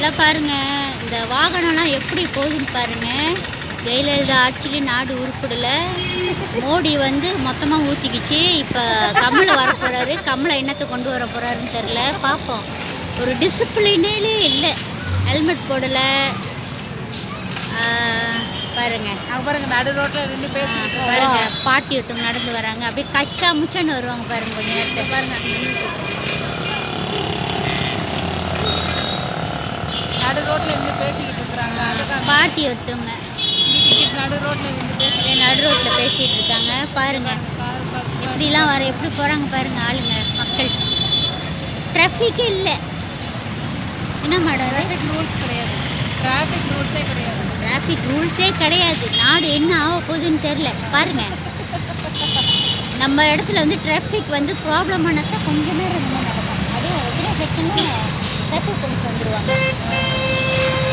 எல்லாம் பாருங்கள், இந்த வாகனம்லாம் எப்படி போகுதுன்னு பாருங்கள். ஜெயலலிதா ஆட்சியிலே நாடு உருப்படலை. மோடி வந்து மொத்தமாக ஊற்றிக்கிச்சு. இப்போ கமலை வர போகிறாரு. கமலை என்னத்தை கொண்டு வர போகிறாருன்னு தெரில, பார்ப்போம். ஒரு டிசிப்ளினே இல்லை. ஹெல்மெட் போடலை பாருங்கள். பாருங்கள், நடு ரோட்டில் நின்று பேசிட்டு பாருங்க, பாட்டி ஒருத்தவங்க நடந்து வராங்க. அப்படியே கச்சா முச்சான்னு வருவாங்க பாருங்க. கொஞ்சம் நேரத்தை பாருங்க, நடு ரோட்டில் நின்று பேசிக்கிட்டு இருக்கிறாங்க. அதுதான் பாட்டி ஒருத்தவங்க நடு ரோட்டில் நின்று நடு ரோட்டில் பேசிகிட்டு இருக்காங்க. பாருங்க எப்படிலாம் வர எப்படி போகிறாங்க பாருங்க ஆளுங்க, மக்கள். டிராஃபிக்கே இல்லை. என்ன மேடம், டிராஃபிக் ரூல்ஸ் கிடையாது. டிராஃபிக் ரூல்ஸே கிடையாது. டிராஃபிக் ரூல்ஸே கிடையாது. நாடு என்ன ஆக போகுதுன்னு தெரில பாருங்க. நம்ம இடத்துல வந்து டிராஃபிக் வந்து ப்ராப்ளம் ஆனதான் கொஞ்சம் நேரம் ரொம்ப நடக்கும். அதுவும் எத்தனை செகண்ட் டிராஃபிக் போலீஸ் வந்துடுவாங்க.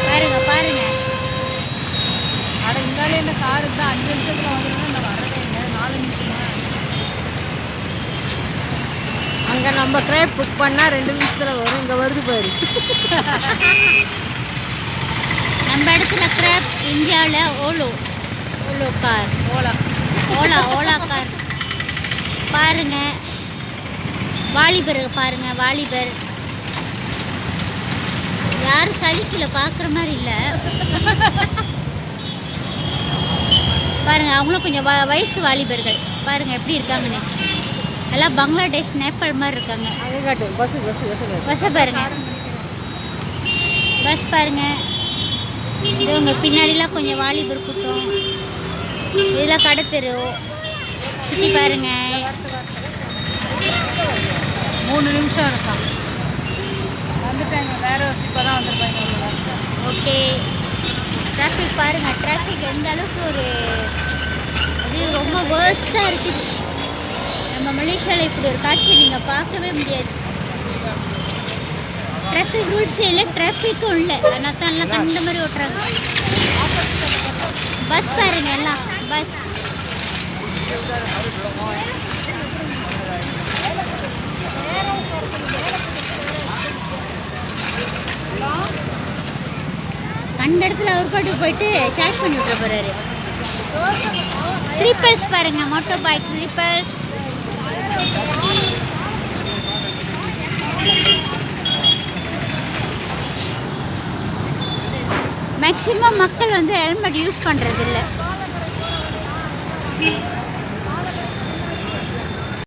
பாருங்க பாருங்க. ஆனால் இந்தாலே இந்த கார் இருந்தால் 5 நிமிஷத்தில் வந்துடணும். நான் வரவே இல்லை, 4 நிமிஷமா. அங்கே நம்ம கிராப் புக் பண்ணால் 2 நிமிஷத்தில் வரும். இங்கே வருது பாரு. நம்ம இடத்துல கிராப், இந்தியாவில் ஓலோ கார், ஓலா கார். பாருங்க வாலிபர் பாருங்க, வாலிபர் யாரும் சலிக்கல, பார்க்குற மாதிரி இல்லை. பாருங்க, அவங்களும் கொஞ்சம் வயசு வாலிபர்கள். பாருங்க எப்படி இருக்காங்கன்னு. எல்லாம் பங்களாதேஷ், நேபாள் மாதிரி இருக்காங்க. பஸ்ஸை பாருங்க, பஸ் பாருங்க. இவங்க பின்னாடிலாம் கொஞ்சம் வாலிபர் கூட்டம். இதெல்லாம் கடத்தெரு. சுற்றி பாருங்க. 3 நிமிஷம் இருக்கும். வந்துட்டாங்க, வேறு இப்போ தான் வந்துருப்பாங்க. ஓகே, டிராஃபிக் பாருங்கள். டிராஃபிக் எந்த அளவுக்கு ஒரு அது ரொம்ப வேர்ஸ்ட்டாக இருக்குது. நம்ம மலேசியாவில் இப்படி ஒரு காட்சி நீங்கள் பார்க்கவே முடியாது. டிராஃபிக் ரூல்ஸே இல்லை, டிராஃபிக்கும் இல்லை. ஆனால் தான் எல்லாம் கண்ட மாதிரி ஓட்டுறாங்க. பஸ் பாருங்க, எல்லாம் பஸ். கண்ட இடத்துல அவர் பாட்டுக்கு போயிட்டு சார்ஜ் பண்ணி விட்டுற போகிறாரு. ட்ரிப்பல்ஸ் பாருங்கள், மோட்டோ பைக் ட்ரிப்பல்ஸ். மேக்ஸிமம் மக்கள் வந்து ஹெல்மெட் யூஸ் பண்ணுறதில்ல.